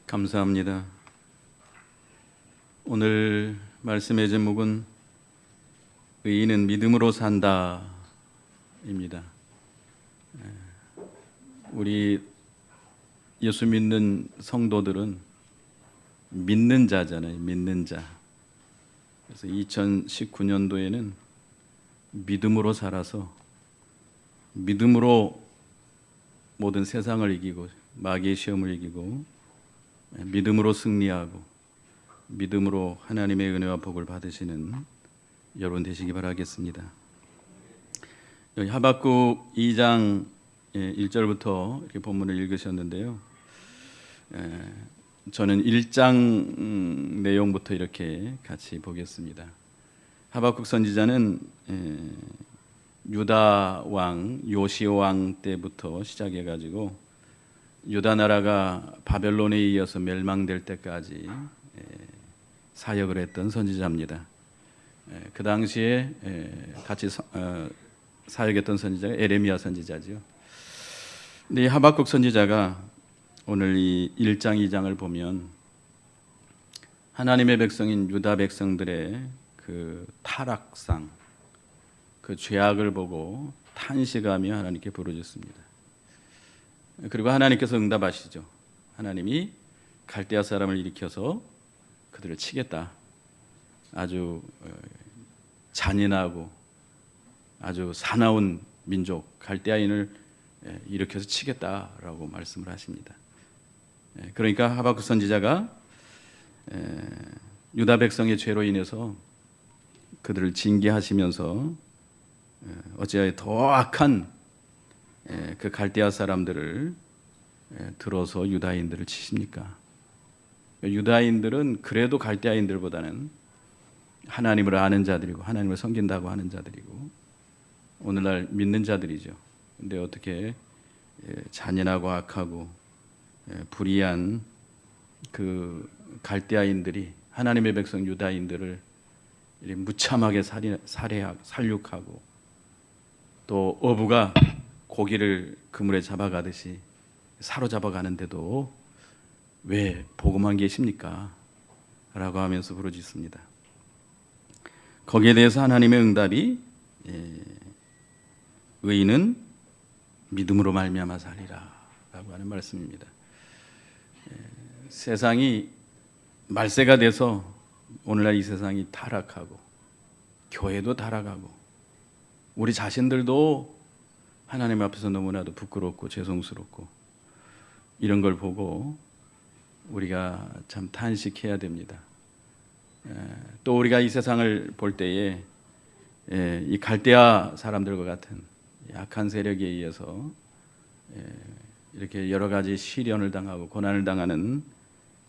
감사합니다. 오늘 말씀의 제목은 의인은 믿음으로 산다입니다. 우리 예수 믿는 성도들은 믿는 자잖아요. 믿는 자. 그래서 2019년도에는 믿음으로 살아서 믿음으로 모든 세상을 이기고 마귀의 시험을 이기고 믿음으로 승리하고 믿음으로 하나님의 은혜와 복을 받으시는 여러분 되시기 바라겠습니다. 여기 하박국 2장 1절부터 이렇게 본문을 읽으셨는데요. 저는 1장 내용부터 이렇게 같이 보겠습니다. 하박국 선지자는 유다 왕 요시야 왕 때부터 시작해 가지고 유다 나라가 바벨론에 이어서 멸망될 때까지 사역을 했던 선지자입니다. 그 당시에 같이 사역했던 선지자가 에레미야 선지자죠. 근데 이 하박국 선지자가 오늘 이 1장 2장을 보면 하나님의 백성인 유다 백성들의 그 타락상, 그 죄악을 보고 탄식하며 하나님께 부르짖습니다. 그리고 하나님께서 응답하시죠. 하나님이 갈대아 사람을 일으켜서 그들을 치겠다. 아주 잔인하고 아주 사나운 민족 갈대아인을 일으켜서 치겠다라고 말씀을 하십니다. 그러니까 하박국 선지자가 유다 백성의 죄로 인해서 그들을 징계하시면서 어찌하여 더 악한 그 갈대아 사람들을 들어서 유다인들을 치십니까? 유다인들은 그래도 갈대아인들보다는 하나님을 아는 자들이고 하나님을 섬긴다고 하는 자들이고 오늘날 믿는 자들이죠. 근데 어떻게 잔인하고 악하고 불의한 그 갈대아인들이 하나님의 백성 유다인들을 무참하게 살육하고 또 어부가 고기를 그물에 잡아가듯이 사로잡아가는데도 왜 보고만 계십니까? 라고 하면서 부르짖습니다. 거기에 대해서 하나님의 응답이 의인은 믿음으로 말미암아 살리라 라고 하는 말씀입니다. 세상이 말세가 돼서 오늘날 이 세상이 타락하고 교회도 타락하고 우리 자신들도 하나님 앞에서 너무나도 부끄럽고 죄송스럽고 이런 걸 보고 우리가 참 탄식해야 됩니다. 또 우리가 이 세상을 볼 때에 이 갈대아 사람들과 같은 약한 세력에 의해서 이렇게 여러 가지 시련을 당하고 고난을 당하는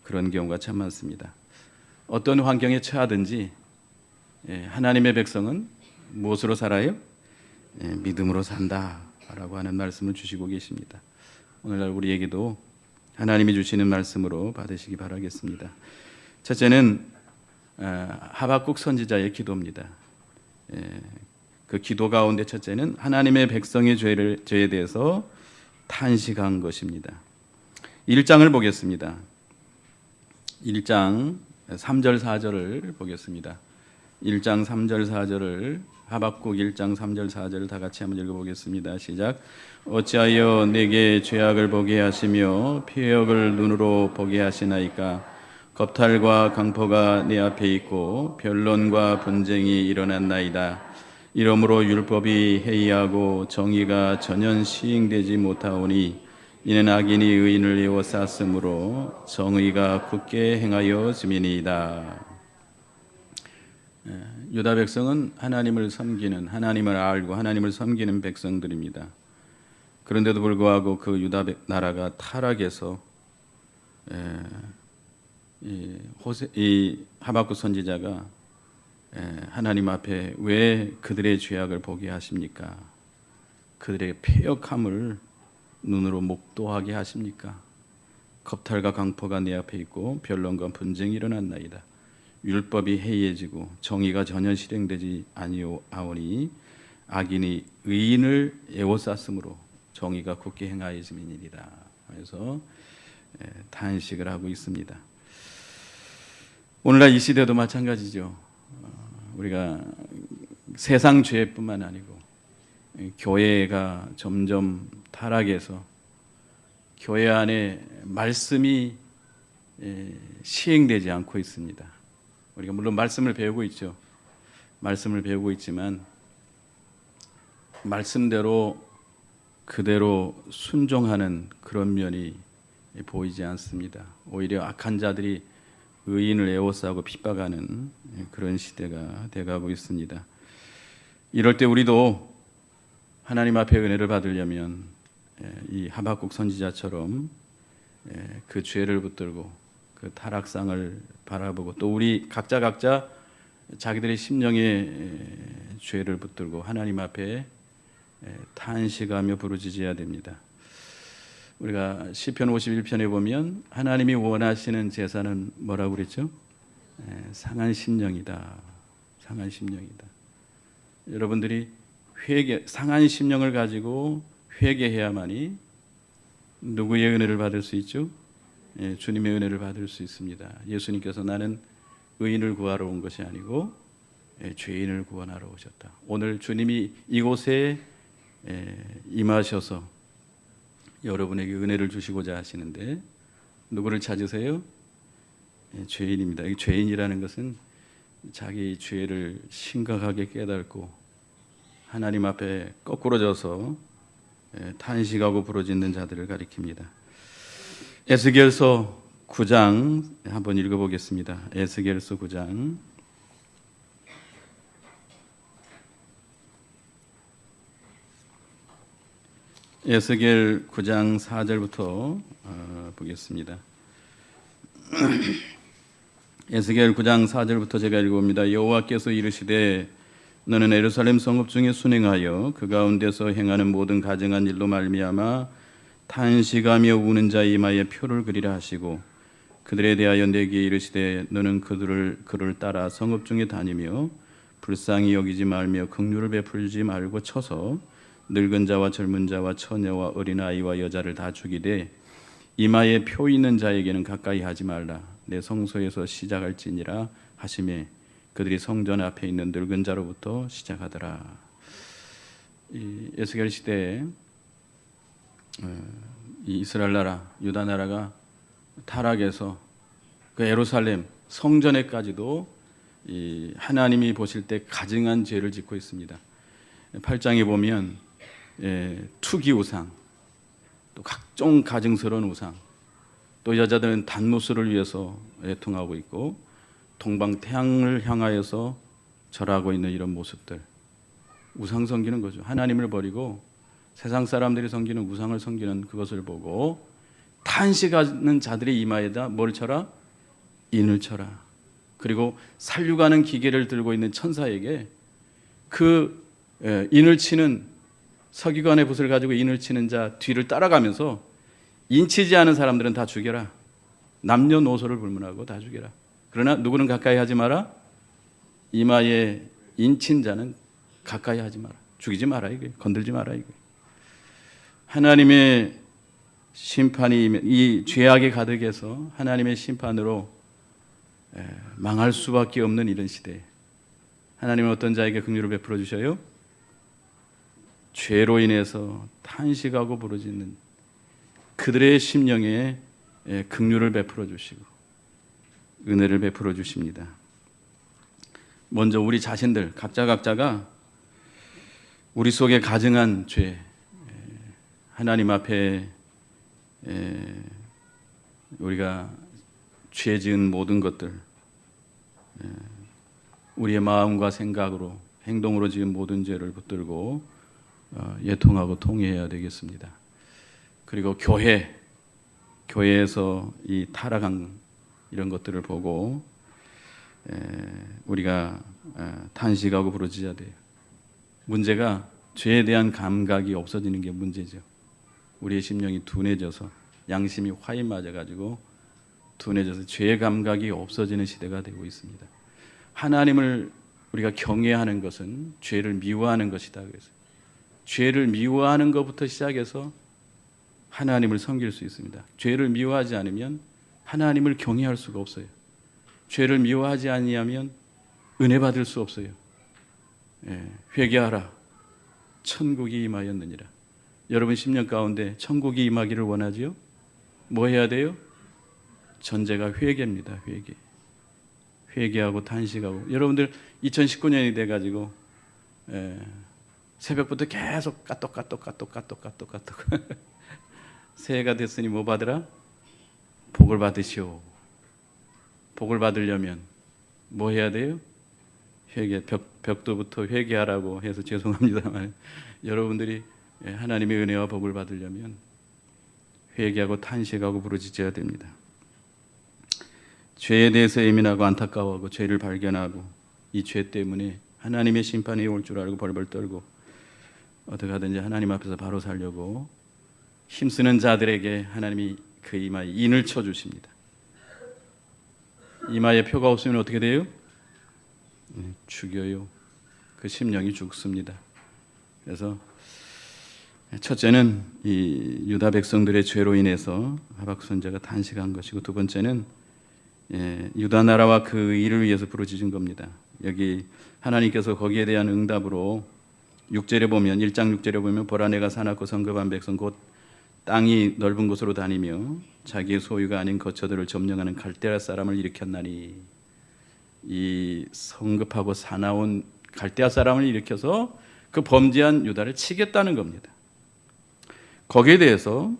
그런 경우가 참 많습니다. 어떤 환경에 처하든지 하나님의 백성은 무엇으로 살아요? 믿음으로 산다라고 하는 말씀을 주시고 계십니다. 오늘날 우리에게도 하나님이 주시는 말씀으로 받으시기 바라겠습니다. 첫째는 하박국 선지자의 기도입니다. 그 기도 가운데 첫째는 하나님의 백성의 죄에 대해서 탄식한 것입니다. 1장을 보겠습니다. 1장 3절 4절을 보겠습니다. 1장 3절 4절을 하박국 1장 3절 4절을 다 같이 한번 읽어보겠습니다. 시작. 어찌하여 내게 죄악을 보게 하시며 피역을 눈으로 보게 하시나이까? 겁탈과 강포가 내 앞에 있고 변론과 분쟁이 일어났나이다. 이러므로 율법이 해이하고 정의가 전혀 시행되지 못하오니 이는 악인이 의인을 에워쌌으므로 정의가 굳게 행하여 지민이다. 유다 백성은 하나님을 섬기는, 하나님을 알고 하나님을 섬기는 백성들입니다. 그런데도 불구하고 그 유다 나라가 타락해서 이 하박국 선지자가 하나님 앞에 왜 그들의 죄악을 보게 하십니까? 그들의 패역함을 눈으로 목도하게 하십니까? 겁탈과 강포가 내 앞에 있고 변론과 분쟁이 일어났나이다. 율법이 해이해지고 정의가 전혀 실행되지 아니하오니 악인이 의인을 에워쌌으므로 정의가 굳게 행하여짐이니이다. 그래서 탄식을 하고 있습니다. 오늘날 이 시대도 마찬가지죠. 우리가 세상 죄뿐만 아니고 교회가 점점 타락해서 교회 안에 말씀이 시행되지 않고 있습니다. 우리가 물론 말씀을 배우고 있죠. 말씀을 배우고 있지만 말씀대로 그대로 순종하는 그런 면이 보이지 않습니다. 오히려 악한 자들이 의인을 에워싸고 핍박하는 그런 시대가 돼가고 있습니다. 이럴 때 우리도 하나님 앞에 은혜를 받으려면 이 하박국 선지자처럼 그 죄를 붙들고 그 타락상을 바라보고 또 우리 각자 자기들의 심령의 죄를 붙들고 하나님 앞에 탄식하며 부르짖어야 됩니다. 우리가 시편 51편에 보면 하나님이 원하시는 제사는 뭐라고 그랬죠? 상한 심령이다. 상한 심령이다. 여러분들이 상한 심령을 가지고 회개해야만이 누구의 은혜를 받을 수 있죠? 주님의 은혜를 받을 수 있습니다. 예수님께서 나는 의인을 구하러 온 것이 아니고 죄인을 구원하러 오셨다. 오늘 주님이 이곳에 임하셔서 여러분에게 은혜를 주시고자 하시는데 누구를 찾으세요? 죄인입니다. 이 죄인이라는 것은 자기 죄를 심각하게 깨닫고 하나님 앞에 거꾸러져서 탄식하고 부르짖는 자들을 가리킵니다. 에스겔서 9장 한번 읽어보겠습니다. 에스겔서 9장 에스겔 9장 4절부터 보겠습니다. 에스겔 9장 4절부터 제가 읽어봅니다. 여호와께서 이르시되 너는 예루살렘 성읍 중에 순행하여 그 가운데서 행하는 모든 가증한 일로 말미암아 탄식하며 우는 자의 이마에 표를 그리라 하시고 그들에 대하여 내게 이르시되 너는 그를 따라 성읍 중에 다니며 불쌍히 여기지 말며 긍휼을 베풀지 말고 쳐서 늙은 자와 젊은 자와 처녀와 어린아이와 여자를 다 죽이되 이마에 표 있는 자에게는 가까이 하지 말라. 내 성소에서 시작할지니라 하시매 그들이 성전 앞에 있는 늙은 자로부터 시작하더라. 이 에스겔 시대에 이 이스라엘 나라, 유다 나라가 타락해서 그 예루살렘 성전에까지도 이 하나님이 보실 때 가증한 죄를 짓고 있습니다. 8장에 보면 투기 우상, 또 각종 가증스러운 우상, 또 여자들은 단무술을 위해서 애통하고 있고 동방태양을 향하여서 절하고 있는 이런 모습들, 우상 섬기는 거죠. 하나님을 버리고 세상 사람들이 섬기는 우상을 섬기는 그것을 보고 탄식하는 자들의 이마에다 뭘 쳐라? 인을 쳐라. 그리고 살육하는 기계를 들고 있는 천사에게 그 인을 치는 서기관의 붓을 가지고 인을 치는 자 뒤를 따라가면서 인치지 않은 사람들은 다 죽여라. 남녀노소를 불문하고 다 죽여라. 그러나 누구는 가까이 하지 마라. 이마에 인친 자는 가까이 하지 마라. 죽이지 마라. 이게 건들지 마라. 이게 하나님의 심판이 이 죄악에 가득해서 하나님의 심판으로 망할 수밖에 없는 이런 시대에 하나님은 어떤 자에게 긍휼을 베풀어 주셔요? 죄로 인해서 탄식하고 부르짖는 그들의 심령에 긍휼을 베풀어 주시고 은혜를 베풀어 주십니다. 먼저 우리 자신들 각자가 우리 속에 가증한 죄, 하나님 앞에 우리가 죄 지은 모든 것들, 우리의 마음과 생각으로 행동으로 지은 모든 죄를 붙들고 예통하고 통회해야 되겠습니다. 그리고 교회에서 이 타락한 이런 것들을 보고 우리가 탄식하고 부르짖어야 돼요. 문제가 죄에 대한 감각이 없어지는 게 문제죠. 우리의 심령이 둔해져서 양심이 화인 맞아가지고 둔해져서 죄의 감각이 없어지는 시대가 되고 있습니다. 하나님을 우리가 경외하는 것은 죄를 미워하는 것이다. 그래서 죄를 미워하는 것부터 시작해서 하나님을 섬길 수 있습니다. 죄를 미워하지 않으면 하나님을 경외할 수가 없어요. 죄를 미워하지 아니하면 은혜 받을 수 없어요. 회개하라. 천국이 임하였느니라. 여러분 10년 가운데 천국이 임하기를 원하지요? 뭐 해야 돼요? 전제가 회개입니다. 회개하고 탄식하고. 여러분들 2019년이 돼가지고 새벽부터 계속 까똑 새해가 됐으니 뭐 받으라? 복을 받으시오. 복을 받으려면 뭐 해야 돼요? 회개. 벽도부터 회개하라고 해서 죄송합니다만 여러분들이 하나님의 은혜와 복을 받으려면 회개하고 탄식하고 부르짖어야 됩니다. 죄에 대해서 예민하고 안타까워하고 죄를 발견하고 이 죄 때문에 하나님의 심판이 올 줄 알고 벌벌 떨고 어떻게 하든지 하나님 앞에서 바로 살려고 힘쓰는 자들에게 하나님이 그 이마에 인을 쳐주십니다. 이마에 표가 없으면 어떻게 돼요? 죽여요. 그 심령이 죽습니다. 그래서 첫째는 이 유다 백성들의 죄로 인해서 하박국 선지자가 탄식한 것이고, 두 번째는 유다 나라와 그 일을 위해서 부르짖은 겁니다. 여기 하나님께서 거기에 대한 응답으로 6절에 보면 1장 6절에 보면 보라 내가 사납고 성급한 백성 곧 땅이 넓은 곳으로 다니며 자기의 소유가 아닌 거처들을 점령하는 갈대아 사람을 일으켰나니, 이 성급하고 사나운 갈대아 사람을 일으켜서 그 범죄한 유다를 치겠다는 겁니다. 거기에 대해서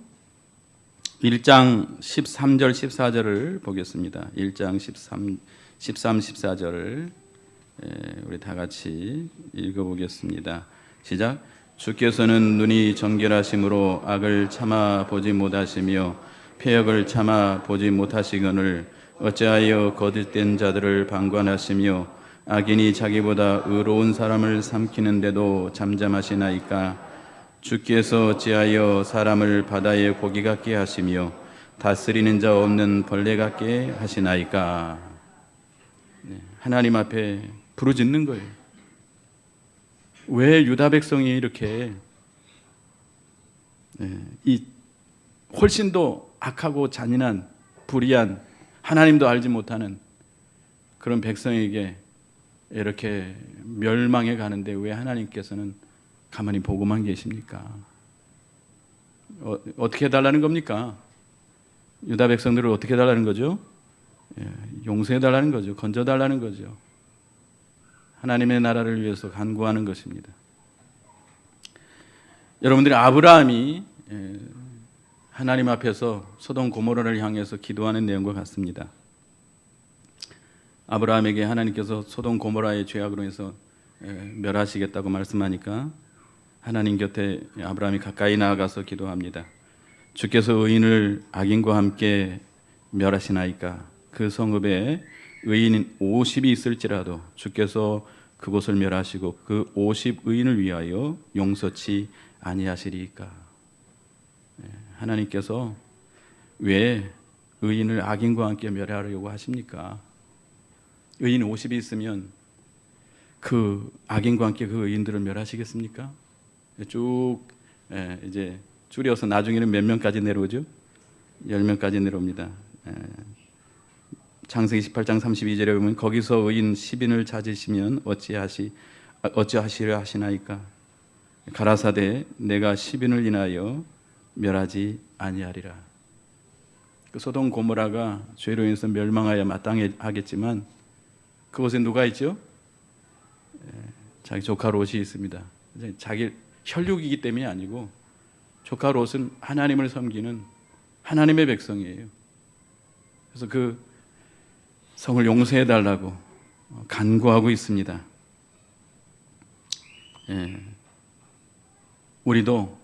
1장 13절 14절을 보겠습니다. 1장 13, 14절을 우리 다 같이 읽어보겠습니다. 시작. 주께서는 눈이 정결하심으로 악을 참아 보지 못하시며 패역을 참아 보지 못하시거늘 어찌하여 거짓된 자들을 방관하시며 악인이 자기보다 의로운 사람을 삼키는데도 잠잠하시나이까. 주께서 어찌하여 사람을 바다의 고기 같게 하시며 다스리는 자 없는 벌레 같게 하시나이까. 하나님 앞에 부르짖는 거예요. 왜 유다 백성이 이렇게 이 훨씬 더 악하고 잔인한 불의한 하나님도 알지 못하는 그런 백성에게 이렇게 멸망해 가는데 왜 하나님께서는 가만히 보고만 계십니까? 어떻게 해달라는 겁니까? 유다 백성들을 어떻게 해달라는 거죠? 용서해달라는 거죠. 건져달라는 거죠. 하나님의 나라를 위해서 간구하는 것입니다. 여러분들이 아브라함이 하나님 앞에서 소돔 고모라를 향해서 기도하는 내용과 같습니다. 아브라함에게 하나님께서 소돔 고모라의 죄악으로 해서 멸하시겠다고 말씀하니까 하나님 곁에 아브라함이 가까이 나아가서 기도합니다. 주께서 의인을 악인과 함께 멸하시나이까. 그 성읍에 의인 50이 있을지라도 주께서 그곳을 멸하시고 그 50 의인을 위하여 용서치 아니하시리까. 하나님께서 왜 의인을 악인과 함께 멸하려고 하십니까? 의인 50이 있으면 그 악인과 함께 그 의인들을 멸하시겠습니까? 쭉 이제 줄여서 나중에는 몇 명까지 내려오죠? 10명까지 내려옵니다. 창세기 18장 32절에 보면 거기서 의인 10인을 찾으시면 어찌하시려 하시나이까. 가라사대 내가 10인을 인하여 멸하지 아니하리라. 그 소돔 고모라가 죄로 인해서 멸망하여 마땅하겠지만 그곳에 누가 있죠? 자기 조카 롯이 있습니다. 자기 혈육이기 때문이 아니고 조카 롯은 하나님을 섬기는 하나님의 백성이에요. 그래서 그 성을 용서해달라고 간구하고 있습니다. 우리도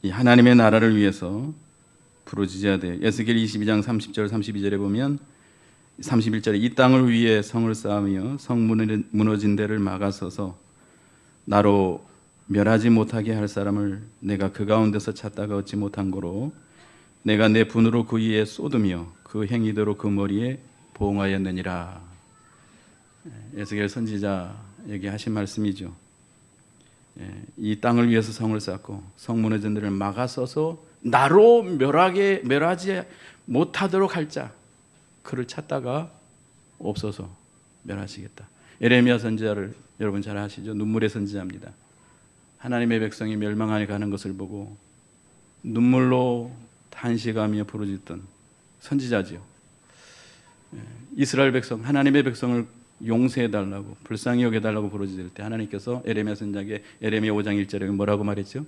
이 하나님의 나라를 위해서 부르짖어야 돼요. 에스겔 22장 30절 32절에 보면 31절에 이 땅을 위해 성을 쌓으며 성 무너진 데를 막아서서 나로 멸하지 못하게 할 사람을 내가 그 가운데서 찾다가 얻지 못한 고로 내가 내 분으로 그 위에 쏟으며 그 행위대로 그 머리에 보응하였느니라. 에스겔 선지자에게 하신 말씀이죠. 이 땅을 위해서 성을 쌓고 성 무너진 데를 막아서서 나로 멸하지 못하도록 할 자, 그를 찾다가 없어서 멸하시겠다. 예레미야 선지자를 여러분 잘 아시죠? 눈물의 선지자입니다. 하나님의 백성이 멸망하여 가는 것을 보고 눈물로 탄식하며 부르짖던 선지자지요. 이스라엘 백성, 하나님의 백성을 용서해달라고, 불쌍히 여겨달라고 부르짖을 때 하나님께서 예레미야 선지자에게 예레미야 5장 1절에 뭐라고 말했죠?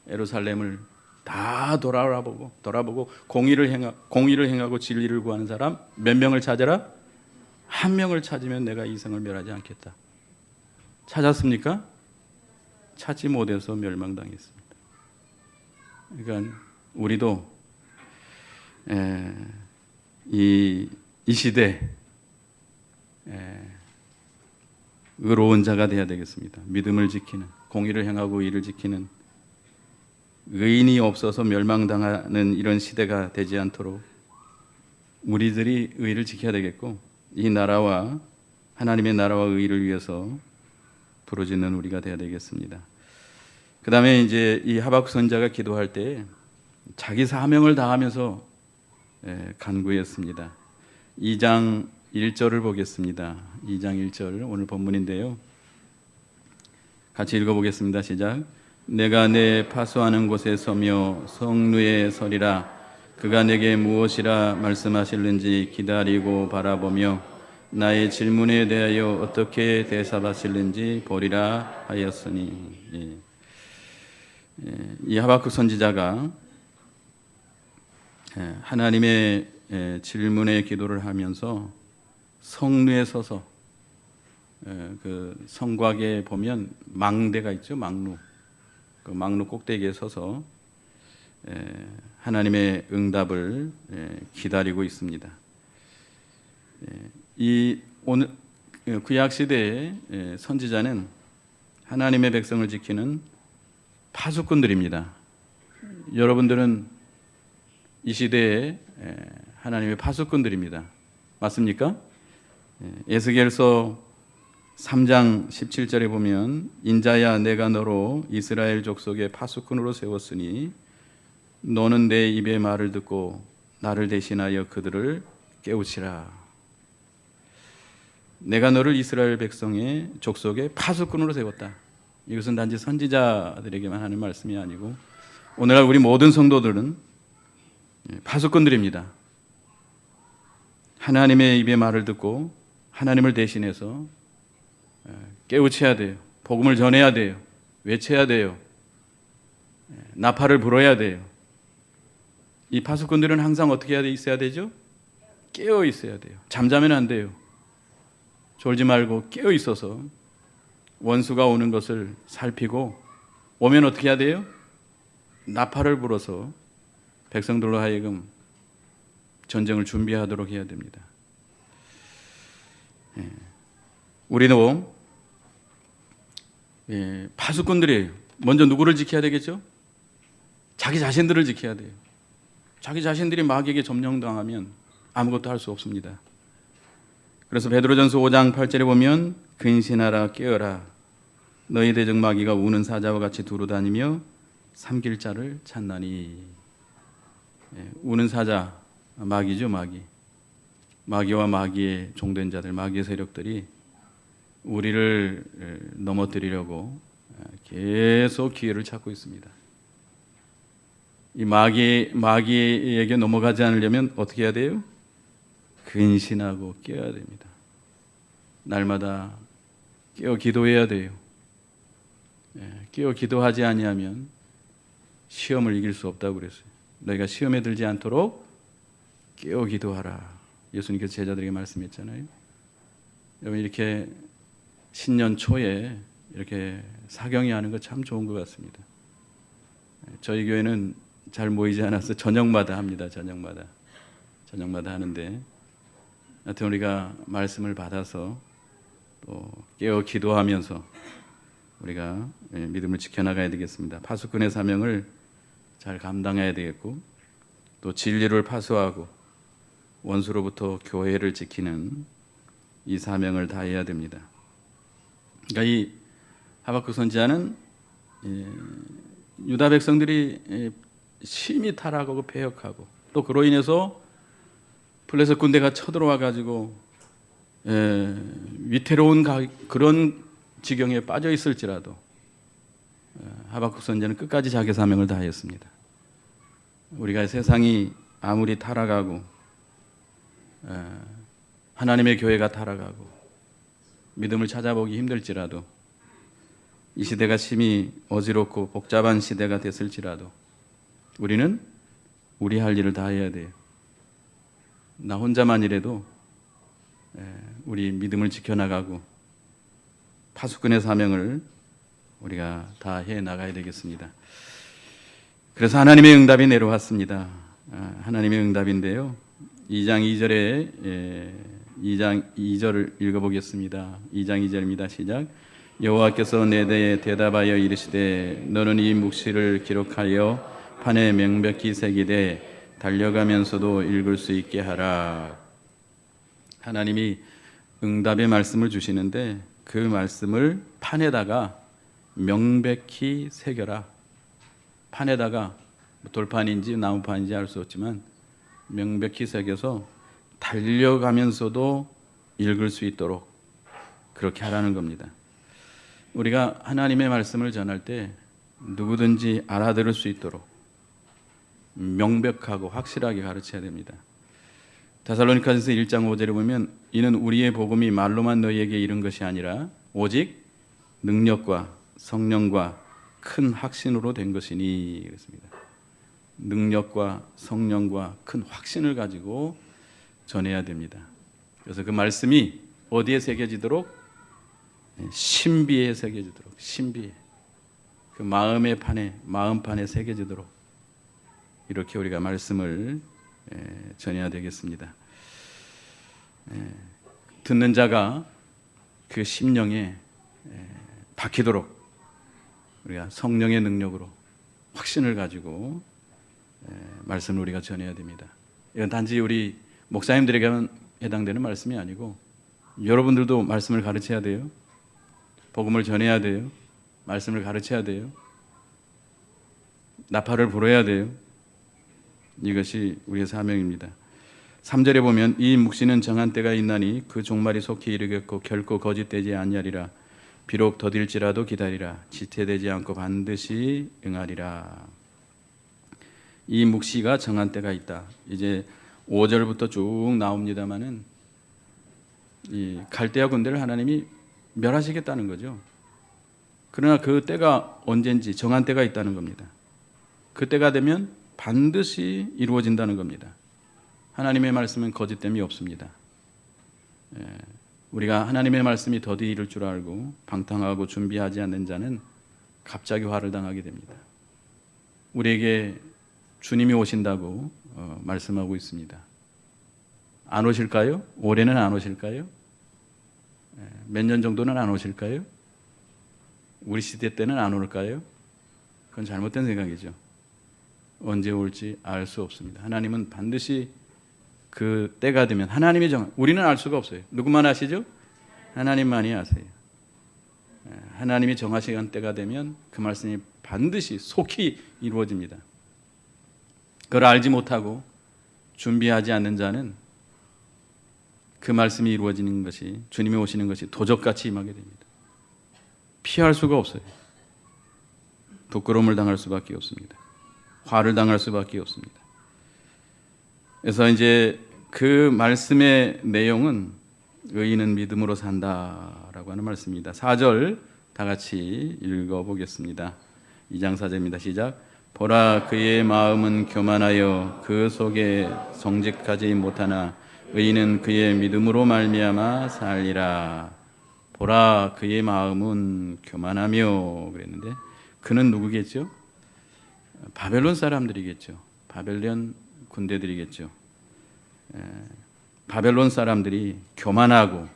예루살렘을 다 돌아보고 공의를 행하고 진리를 구하는 사람 몇 명을 찾아라? 한 명을 찾으면 내가 이 성을 멸하지 않겠다. 찾았습니까? 찾지 못해서 멸망당했습니다. 그러니까 우리도 이 시대 의로운 자가 되어야 되겠습니다. 믿음을 지키는, 공의를 행하고 의를 지키는, 의인이 없어서 멸망당하는 이런 시대가 되지 않도록 우리들이 의를 지켜야 되겠고, 이 나라와 하나님의 나라와 의를 위해서 부르짖는 우리가 되어야 되겠습니다. 그 다음에 이제 이 하박국 선지자가 기도할 때 자기 사명을 다하면서 간구했습니다. 2장 1절을 보겠습니다. 2장 1절 오늘 본문인데요. 같이 읽어보겠습니다. 시작. 내가 내 파수하는 곳에 서며 성루에 서리라. 그가 내게 무엇이라 말씀하실는지 기다리고 바라보며 나의 질문에 대하여 어떻게 대답하실는지 보리라 하였으니. 이 하박국 선지자가 하나님의 질문에 기도를 하면서 성루에 서서, 그 성곽에 보면 망대가 있죠. 망루. 그 망루 꼭대기에 서서 하나님의 응답을 기다리고 있습니다. 이 오늘 구약 시대의 선지자는 하나님의 백성을 지키는 파수꾼들입니다. 여러분들은 이 시대에 하나님의 파수꾼들입니다. 맞습니까? 에스겔서 3장 17절에 보면 인자야 내가 너로 이스라엘 족속의 파수꾼으로 세웠으니 너는 내 입의 말을 듣고 나를 대신하여 그들을 깨우치라. 내가 너를 이스라엘 백성의 족속의 파수꾼으로 세웠다. 이것은 단지 선지자들에게만 하는 말씀이 아니고 오늘날 우리 모든 성도들은 파수꾼들입니다. 하나님의 입의 말을 듣고 하나님을 대신해서 깨우쳐야 돼요. 복음을 전해야 돼요. 외쳐야 돼요. 나팔을 불어야 돼요. 이 파수꾼들은 항상 어떻게 있어야 되죠? 깨어 있어야 돼요. 잠자면 안 돼요. 졸지 말고 깨어 있어서 원수가 오는 것을 살피고 오면 어떻게 해야 돼요? 나팔을 불어서 백성들로 하여금 전쟁을 준비하도록 해야 됩니다. 우리도 파수꾼들이에요. 먼저 누구를 지켜야 되겠죠? 자기 자신들을 지켜야 돼요. 자기 자신들이 마귀에게 점령당하면 아무것도 할 수 없습니다. 그래서 베드로전서 5장 8절에 보면 근신하라 깨어라 너희 대적 마귀가 우는 사자와 같이 두루 다니며 삼킬 자를 찾나니. 우는 사자 마귀죠. 마귀와 마귀의 종된 자들, 마귀의 세력들이 우리를 넘어뜨리려고 계속 기회를 찾고 있습니다. 이 마귀에게 넘어가지 않으려면 어떻게 해야 돼요? 근신하고 깨어야 됩니다. 날마다 깨어 기도해야 돼요. 깨어 기도하지 아니하면 시험을 이길 수 없다고 그랬어요. 너희가 시험에 들지 않도록 깨어 기도하라. 예수님께서 제자들에게 말씀했잖아요. 여러분 이렇게 신년 초에 이렇게 사경이 하는 거 참 좋은 것 같습니다. 저희 교회는 잘 모이지 않아서 저녁마다 합니다. 저녁마다 하는데 하여튼 우리가 말씀을 받아서 또 깨어 기도하면서 우리가 믿음을 지켜나가야 되겠습니다. 파수꾼의 사명을 잘 감당해야 되겠고 또 진리를 파수하고 원수로부터 교회를 지키는 이 사명을 다해야 됩니다. 그러니까 이 하박국 선지자는 유다 백성들이 심히 타락하고 패역하고 또 그로 인해서 블레셋 군대가 쳐들어와 가지고 위태로운 그런 지경에 빠져 있을지라도 하박국 선지자는 끝까지 자기 사명을 다했습니다. 우리가 세상이 아무리 타락하고 하나님의 교회가 타락하고 믿음을 찾아보기 힘들지라도 이 시대가 심히 어지럽고 복잡한 시대가 됐을지라도 우리는 우리 할 일을 다 해야 돼요. 나 혼자만 이래도 우리 믿음을 지켜나가고 파수꾼의 사명을 우리가 다 해나가야 되겠습니다. 그래서 하나님의 응답이 내려왔습니다. 하나님의 응답인데요. 2장 2절에 2장 2절을 읽어보겠습니다. 2장 2절입니다. 시작. 여호와께서 내 대에 대답하여 이르시되 너는 이 묵시를 기록하여 판에 명백히 새기되 달려가면서도 읽을 수 있게 하라. 하나님이 응답의 말씀을 주시는데 그 말씀을 판에다가 명백히 새겨라. 판에다가 돌판인지 나무판인지 알 수 없지만 명백히 새겨서 달려가면서도 읽을 수 있도록 그렇게 하라는 겁니다. 우리가 하나님의 말씀을 전할 때 누구든지 알아들을 수 있도록 명백하고 확실하게 가르쳐야 됩니다. 데살로니가전서 1장 5절에 보면 이는 우리의 복음이 말로만 너희에게 이른 것이 아니라 오직 능력과 성령과 큰 확신으로 된 것이니 그랬습니다. 능력과 성령과 큰 확신을 가지고 전해야 됩니다. 그래서 그 말씀이 어디에 새겨지도록? 신비에 새겨지도록, 신비에 그 마음의 판에, 마음판에 새겨지도록 이렇게 우리가 말씀을 전해야 되겠습니다. 듣는 자가 그 심령에 박히도록 우리가 성령의 능력으로 확신을 가지고 말씀을 우리가 전해야 됩니다. 이건 단지 우리 목사님들에게만 해당되는 말씀이 아니고 여러분들도 말씀을 가르쳐야 돼요. 복음을 전해야 돼요. 말씀을 가르쳐야 돼요. 나팔을 불어야 돼요. 이것이 우리의 사명입니다. 3절에 보면 이 묵시는 정한 때가 있나니 그 종말이 속히 이르겠고 결코 거짓되지 아니하리라. 비록 더딜지라도 기다리라. 지체되지 않고 반드시 응하리라. 이 묵시가 정한 때가 있다. 이제 5절부터 쭉 나옵니다마는 이 갈대아 군대를 하나님이 멸하시겠다는 거죠. 그러나 그 때가 언젠지 정한 때가 있다는 겁니다. 그 때가 되면 반드시 이루어진다는 겁니다. 하나님의 말씀은 거짓됨이 없습니다. 우리가 하나님의 말씀이 더디 이룰 줄 알고 방탕하고 준비하지 않는 자는 갑자기 화를 당하게 됩니다. 우리에게 주님이 오신다고 말씀하고 있습니다. 안 오실까요? 올해는 안 오실까요? 몇 년 정도는 안 오실까요? 우리 시대 때는 안 올까요? 그건 잘못된 생각이죠. 언제 올지 알 수 없습니다. 하나님은 반드시 그 때가 되면 하나님이 우리는 알 수가 없어요. 누구만 아시죠? 하나님만이 아세요. 하나님이 정하시는 때가 되면 그 말씀이 반드시 속히 이루어집니다. 그걸 알지 못하고 준비하지 않는 자는 그 말씀이 이루어지는 것이 주님이 오시는 것이 도적같이 임하게 됩니다. 피할 수가 없어요. 부끄러움을 당할 수밖에 없습니다. 화를 당할 수밖에 없습니다. 그래서 이제 그 말씀의 내용은 의인은 믿음으로 산다라고 하는 말씀입니다. 4절 다 같이 읽어보겠습니다. 2장 4절입니다. 시작. 보라 그의 마음은 교만하여 그 속에 정직하지 못하나 의인은 그의 믿음으로 말미암아 살리라. 보라 그의 마음은 교만하며 그랬는데 그는 누구겠죠? 바벨론 사람들이겠죠. 바벨론 군대들이겠죠. 바벨론 사람들이 교만하고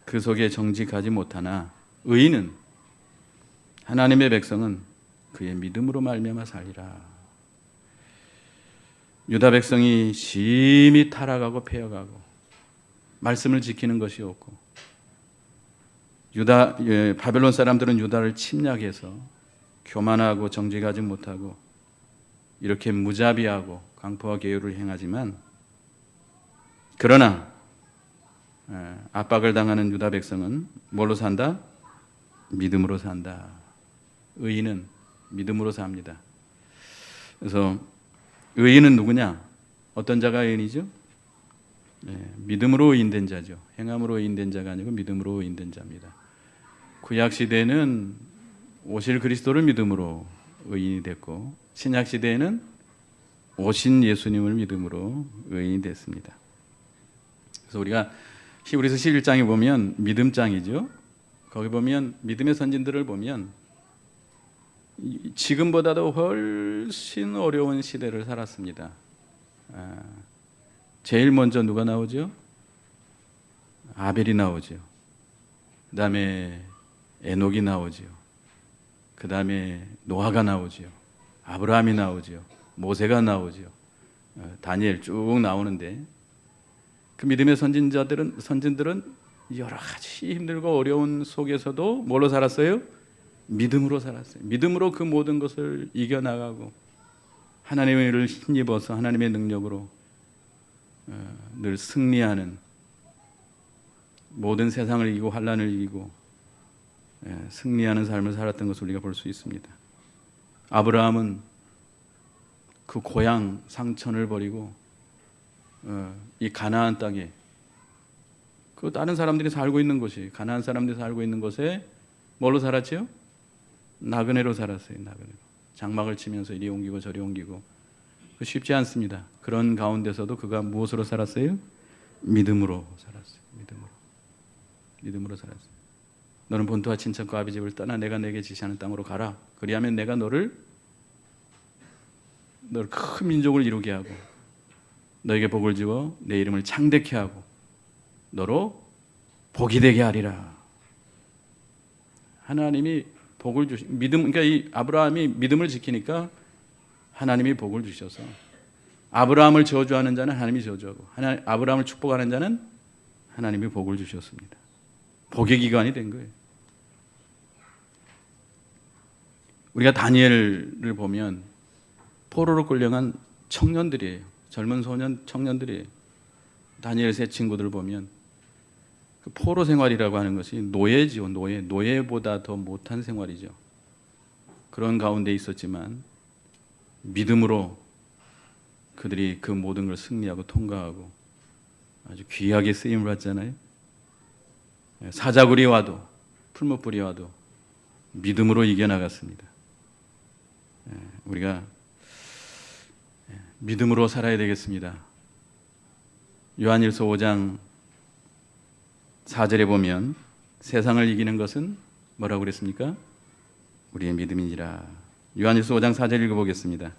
그 속에 정직하지 못하나 의인은 하나님의 백성은 그의 믿음으로 말미암아 살리라. 유다 백성이 심히 타락하고 패역하고 말씀을 지키는 것이 없고 바벨론 사람들은 유다를 침략해서 교만하고 정직하지 못하고 이렇게 무자비하고 강포와 계율을 행하지만, 그러나 압박을 당하는 유다 백성은 뭘로 산다? 믿음으로 산다. 의인은 믿음으로 삽니다. 그래서 의인은 누구냐? 어떤 자가 의인이죠? 믿음으로 의인된 자죠. 행함으로 의인된 자가 아니고 믿음으로 의인된 자입니다. 구약 시대에는 오실 그리스도를 믿음으로 의인이 됐고, 신약 시대에는 오신 예수님을 믿음으로 의인이 됐습니다. 그래서 우리가 히브리서 11장에 보면 믿음장이죠. 거기 보면 믿음의 선진들을 보면 지금보다도 훨씬 어려운 시대를 살았습니다. 제일 먼저 누가 나오죠? 아벨이 나오죠. 그 다음에 에녹이 나오죠. 그 다음에 노아가 나오죠. 아브라함이 나오죠. 모세가 나오죠. 다니엘 쭉 나오는데, 그 믿음의 선진들은 여러 가지 힘들고 어려운 속에서도 뭘로 살았어요? 믿음으로 살았어요. 믿음으로 그 모든 것을 이겨나가고 하나님을 힘입어서 하나님의 능력으로 늘 승리하는, 모든 세상을 이기고 환난을 이기고 승리하는 삶을 살았던 것을 우리가 볼 수 있습니다. 아브라함은 그 고향 상천을 버리고 이 가나안 땅에, 그 다른 사람들이 살고 있는 곳이, 가나안 사람들이 살고 있는 곳에 뭘로 살았죠? 나그네로 살았어요. 나그네로. 장막을 치면서 이리 옮기고 저리 옮기고. 쉽지 않습니다. 그런 가운데서도 그가 무엇으로 살았어요? 믿음으로 살았어요. 믿음으로 살았어요. 너는 본토와 친척과 아비집을 떠나 내가 내게 지시하는 땅으로 가라. 그리하면 내가 너를 큰 민족을 이루게 하고 너에게 복을 주어 내 이름을 창대케 하고 너로 복이 되게 하리라. 하나님이 복을 그러니까 이 아브라함이 믿음을 지키니까 하나님이 복을 주셔서, 아브라함을 저주하는 자는 하나님이 저주하고 아브라함을 축복하는 자는 하나님이 복을 주셨습니다. 복의 기관이 된 거예요. 우리가 다니엘을 보면 포로로 끌려간 청년들이에요. 젊은 청년들이에요. 다니엘 세 친구들 보면 그 포로 생활이라고 하는 것이 노예지요. 노예보다 더 못한 생활이죠. 그런 가운데 있었지만 믿음으로 그들이 그 모든 걸 승리하고 통과하고 아주 귀하게 쓰임을 받잖아요. 사자굴이 와도 풀무불이 와도 믿음으로 이겨나갔습니다. 우리가 믿음으로 살아야 되겠습니다. 요한일서 5장 4절에 보면 세상을 이기는 것은 뭐라고 그랬습니까? 우리의 믿음이니라. 요한일서 5장 4절 읽어보겠습니다.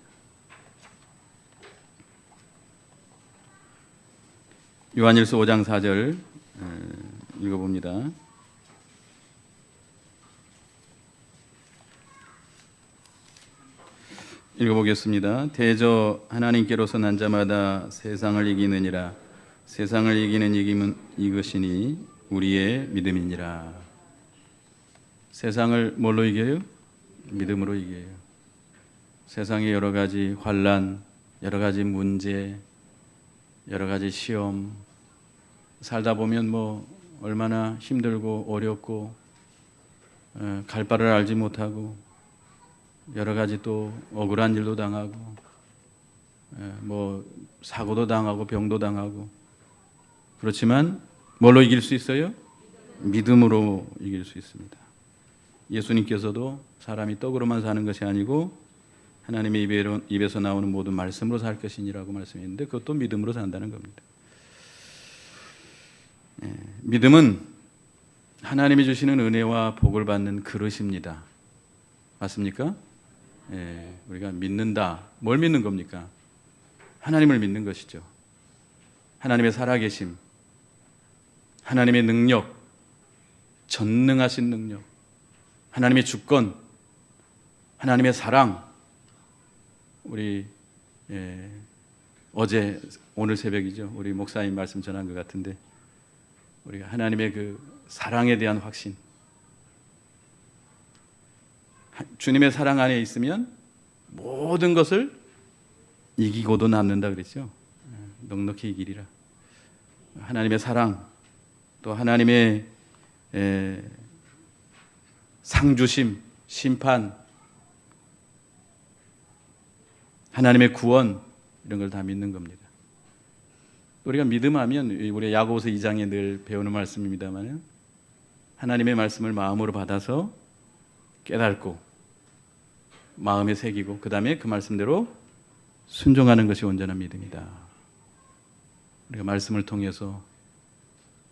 요한일서 5장 4절 읽어봅니다. 읽어보겠습니다. 대저 하나님께로서 난 자마다 세상을 이기느니라. 세상을 이기는 이김은 이것이니 우리의 믿음이니라. 세상을 뭘로 이겨요? 믿음으로 이겨요. 세상의 여러 가지 환난, 여러 가지 문제, 여러 가지 시험, 살다 보면 뭐 얼마나 힘들고 어렵고 갈 바를 알지 못하고 여러 가지 또 억울한 일도 당하고 뭐 사고도 당하고 병도 당하고, 그렇지만 뭘로 이길 수 있어요? 믿음으로 이길 수 있습니다. 예수님께서도 사람이 떡으로만 사는 것이 아니고 하나님의 입에서 나오는 모든 말씀으로 살 것이니라고 말씀했는데, 그것도 믿음으로 산다는 겁니다. 믿음은 하나님이 주시는 은혜와 복을 받는 그릇입니다. 맞습니까? 우리가 믿는다. 뭘 믿는 겁니까? 하나님을 믿는 것이죠. 하나님의 살아계심, 하나님의 능력, 전능하신 능력, 하나님의 주권, 하나님의 사랑. 우리 어제 오늘 새벽이죠. 우리 목사님 말씀 전한 것 같은데 우리가 하나님의 그 사랑에 대한 확신, 주님의 사랑 안에 있으면 모든 것을 이기고도 남는다 그랬죠. 넉넉히 이기리라. 하나님의 사랑, 또 하나님의 상주심, 심판, 하나님의 구원, 이런 걸 다 믿는 겁니다. 우리가 믿음하면, 우리 야고보서 2장에 늘 배우는 말씀입니다만, 하나님의 말씀을 마음으로 받아서 깨닫고 마음에 새기고 그 다음에 그 말씀대로 순종하는 것이 온전한 믿음이다. 우리가 말씀을 통해서,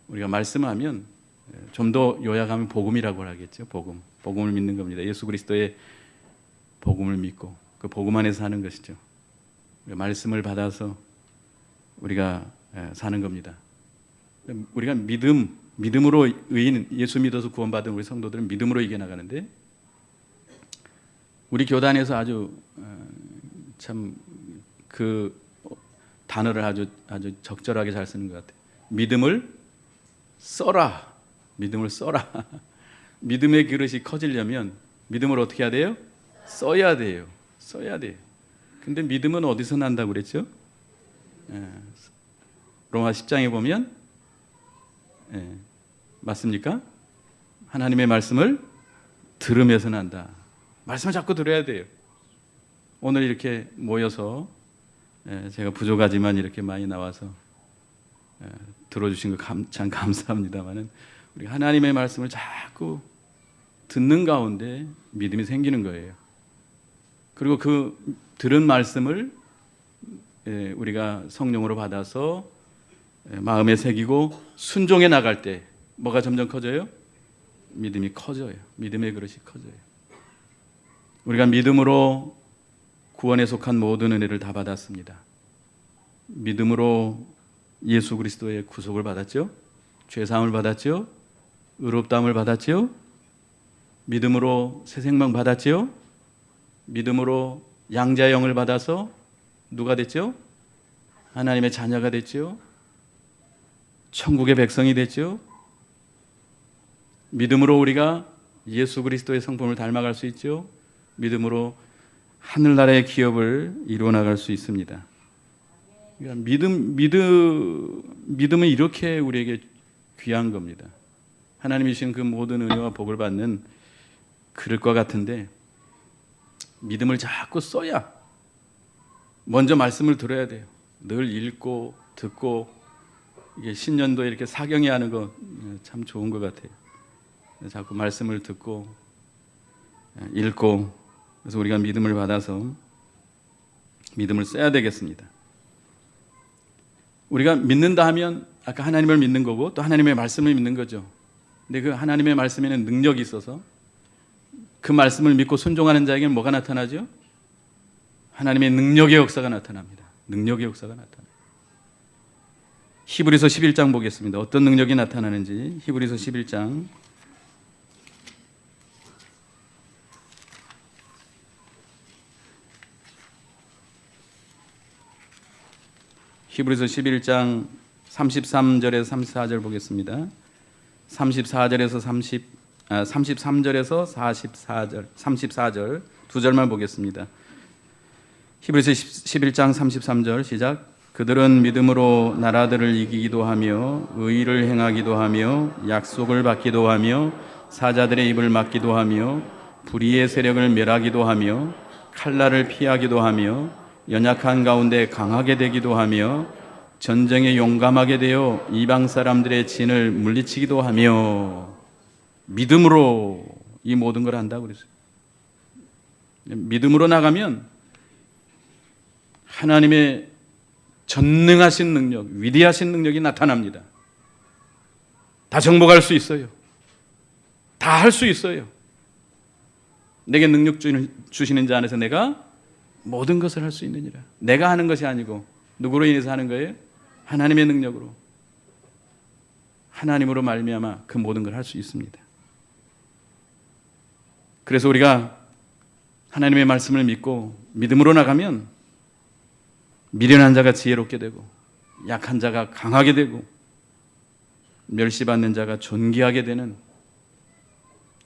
우리가 말씀하면 좀 더 요약하면 복음이라고 하겠죠. 복음을 믿는 겁니다. 예수 그리스도의 복음을 믿고 그 복음 안에서 사는 것이죠. 말씀을 받아서 우리가 사는 겁니다. 우리가 믿음으로 의인, 예수 믿어서 구원받은 우리 성도들은 믿음으로 이겨나가는데, 우리 교단에서 아주 참 그 단어를 아주 적절하게 잘 쓰는 것 같아요. 믿음을 써라. 믿음을 써라. 믿음의 그릇이 커지려면 믿음을 어떻게 해야 돼요? 써야 돼요. 써야 돼요. 근데 믿음은 어디서 난다고 그랬죠? 로마 10장에 보면, 맞습니까? 하나님의 말씀을 들으면서 난다. 말씀을 자꾸 들어야 돼요. 오늘 이렇게 모여서 제가 부족하지만 이렇게 많이 나와서 들어주신 거 참 감사합니다만은, 우리 하나님의 말씀을 자꾸 듣는 가운데 믿음이 생기는 거예요. 그리고 그 들은 말씀을 우리가 성령으로 받아서 마음에 새기고 순종해 나갈 때 뭐가 점점 커져요? 믿음이 커져요. 믿음의 그릇이 커져요. 우리가 믿음으로 구원에 속한 모든 은혜를 다 받았습니다. 믿음으로 예수 그리스도의 구속을 받았죠. 죄사함을 받았죠. 의롭다함을 받았죠. 믿음으로 새 생명 받았죠. 믿음으로 양자의 영을 받아서 누가 됐죠? 하나님의 자녀가 됐죠. 천국의 백성이 됐죠. 믿음으로 우리가 예수 그리스도의 성품을 닮아갈 수 있죠. 믿음으로 하늘나라의 기업을 이루어 나갈 수 있습니다. 그러니까 믿음은 이렇게 우리에게 귀한 겁니다. 하나님이 주신 그 모든 은혜와 복을 받는 그릇과 같은데, 믿음을 자꾸 써야, 먼저 말씀을 들어야 돼요. 늘 읽고 듣고, 이게 신년도에 이렇게 사경이 하는 거 참 좋은 것 같아요. 자꾸 말씀을 듣고 읽고, 그래서 우리가 믿음을 받아서 믿음을 써야 되겠습니다. 우리가 믿는다 하면 아까 하나님을 믿는 거고 또 하나님의 말씀을 믿는 거죠. 근데 그 하나님의 말씀에는 능력이 있어서 그 말씀을 믿고 순종하는 자에게는 뭐가 나타나죠? 하나님의 능력의 역사가 나타납니다. 능력의 역사가 나타나요. 히브리서 11장 보겠습니다. 어떤 능력이 나타나는지. 히브리서 11장 히브리서 11장 33절에서 34절 보겠습니다. 33절에서 44절, 34절 두 절만 보겠습니다. 히브리서 11장 33절 시작. 그들은 믿음으로 나라들을 이기기도 하며 의의를 행하기도 하며 약속을 받기도 하며 사자들의 입을 막기도 하며 불의의 세력을 멸하기도 하며 칼날을 피하기도 하며 연약한 가운데 강하게 되기도 하며 전쟁에 용감하게 되어 이방 사람들의 진을 물리치기도 하며, 믿음으로 이 모든 걸 한다고 그랬어요. 믿음으로 나가면 하나님의 전능하신 능력, 위대하신 능력이 나타납니다. 다 정복할 수 있어요. 다 할 수 있어요. 내게 능력 주시는 자 안에서 내가 모든 것을 할 수 있느니라. 내가 하는 것이 아니고 누구로 인해서 하는 거예요? 하나님의 능력으로, 하나님으로 말미암아 그 모든 걸 할 수 있습니다. 그래서 우리가 하나님의 말씀을 믿고 믿음으로 나가면 미련한 자가 지혜롭게 되고 약한 자가 강하게 되고 멸시받는 자가 존귀하게 되는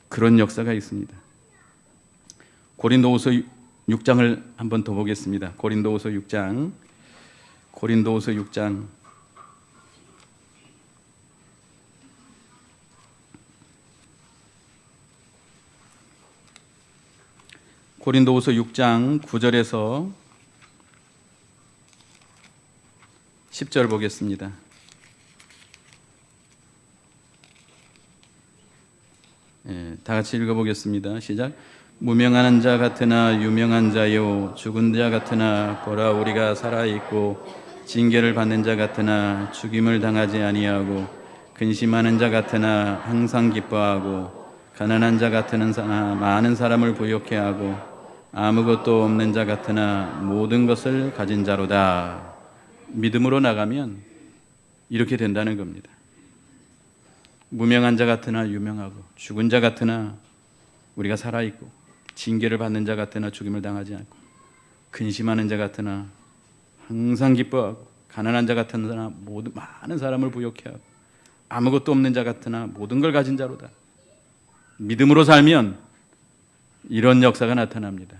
그런 역사가 있습니다. 고린도후서 6장을 한번 더 보겠습니다. 고린도후서 6장. 고린도후서 6장. 고린도후서 6장 9절에서 10절 보겠습니다. 다 같이 읽어보겠습니다. 시작. 무명한 자 같으나 유명한 자요, 죽은 자 같으나 보라 우리가 살아있고, 징계를 받는 자 같으나 죽임을 당하지 아니하고, 근심하는 자 같으나 항상 기뻐하고, 가난한 자 같으나 많은 사람을 부욕해 하고, 아무것도 없는 자 같으나 모든 것을 가진 자로다. 믿음으로 나가면 이렇게 된다는 겁니다. 무명한 자 같으나 유명하고, 죽은 자 같으나 우리가 살아있고, 징계를 받는 자 같으나 죽임을 당하지 않고, 근심하는 자 같으나 항상 기뻐하고, 가난한 자 같으나 많은 사람을 부욕해 하고, 아무것도 없는 자 같으나 모든 걸 가진 자로다. 믿음으로 살면 이런 역사가 나타납니다.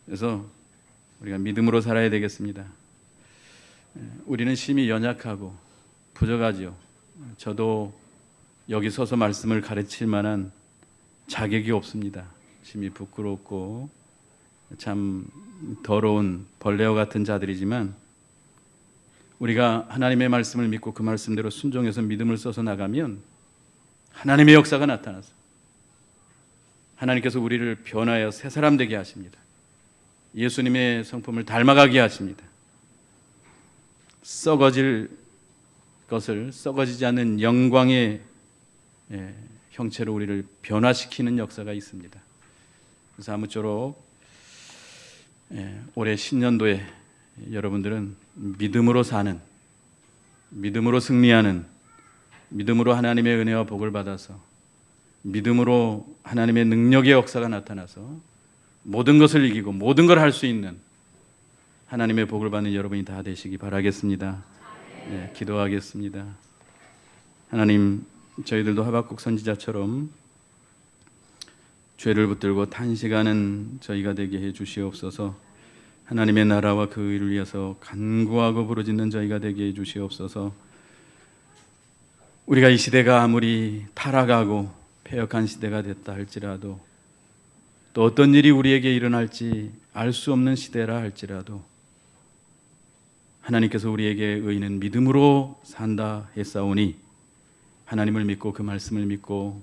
그래서 우리가 믿음으로 살아야 되겠습니다. 우리는 심히 연약하고 부족하죠. 저도 여기 서서 말씀을 가르칠 만한 자격이 없습니다. 심히 부끄럽고 참 더러운 벌레와 같은 자들이지만, 우리가 하나님의 말씀을 믿고 그 말씀대로 순종해서 믿음을 써서 나가면 하나님의 역사가 나타나서 하나님께서 우리를 변하여 새 사람 되게 하십니다. 예수님의 성품을 닮아가게 하십니다. 썩어질 것을 썩어지지 않는 영광의 형체로 우리를 변화시키는 역사가 있습니다. 그래서 아무쪼록 올해 신년도에 여러분들은 믿음으로 사는, 믿음으로 승리하는, 믿음으로 하나님의 은혜와 복을 받아서, 믿음으로 하나님의 능력의 역사가 나타나서 모든 것을 이기고 모든 걸 할 수 있는 하나님의 복을 받는 여러분이 다 되시기 바라겠습니다. 기도하겠습니다. 하나님, 저희들도 하박국 선지자처럼 죄를 붙들고 탄식하는 저희가 되게 해 주시옵소서. 하나님의 나라와 그 의를 위해서 간구하고 부르짖는 저희가 되게 해 주시옵소서. 우리가 이 시대가 아무리 타락하고 패역한 시대가 됐다 할지라도, 또 어떤 일이 우리에게 일어날지 알 수 없는 시대라 할지라도, 하나님께서 우리에게 의인은 믿음으로 산다 했사오니, 하나님을 믿고 그 말씀을 믿고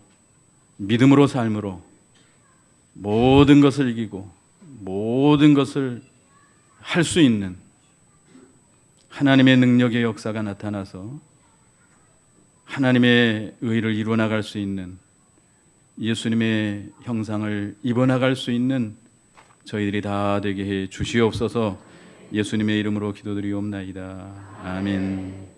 믿음으로 삶으로 모든 것을 이기고 모든 것을 할 수 있는 하나님의 능력의 역사가 나타나서 하나님의 의를 이루어 나갈 수 있는, 예수님의 형상을 입어 나갈 수 있는 저희들이 다 되게 해 주시옵소서. 예수님의 이름으로 기도드리옵나이다. 아멘.